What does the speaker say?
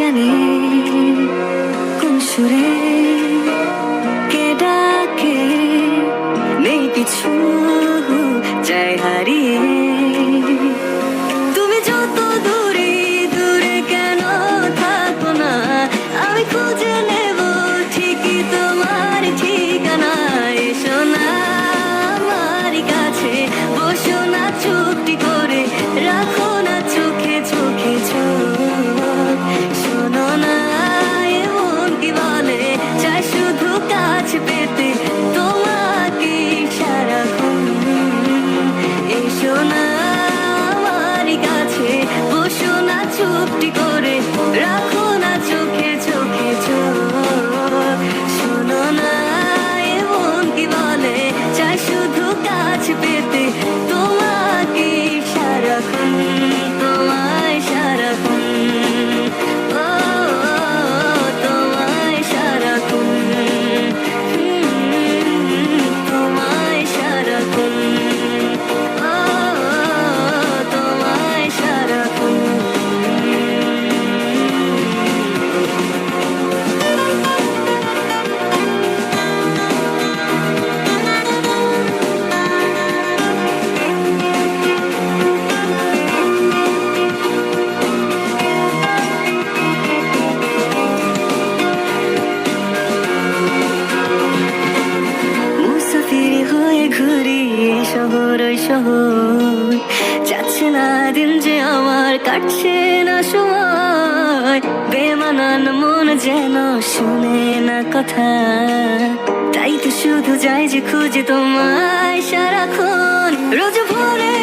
জানে কোন সুরে কে ডাকে, নেই কিছু চাই হারিয়ে। তুমি যত দূরে দূরে কেন থাকো না, আমি খুঁজে নেব ঠিকই তোমার ঠিকানা। এসো না আমার কাছে, বসো না চুপটি করে, রাখো না চোখে চোখে চোখ। শোনো না এমন কি বলে, চাই শুধু কাছ পেতে তোমাকে সারাক্ষণ। এসো না আমার কাছে, বসো না চুপটি করে, রাখো না চোখে চোখে চোখ। শোনো না এমন কি বলে, চাই শুধু কাছ পেতে তোমাকে সারাক্ষণ, তোমায় সারাক্ষণ। ও তোমায় সারাক্ষণ, তোমায় সারাক্ষণ। ও তোমায় সারাক্ষণ। মুসাফির হয়ে ঘুরি এই শহর ওই শহর, যাচ্ছে না দিন যে আমার, কাটছে না সময়। বেমানান মন যেন শুনে না কথা, তাই তো শুধু যাই যে খুঁজে তোমায় সারাক্ষণ। রোজ ভোরে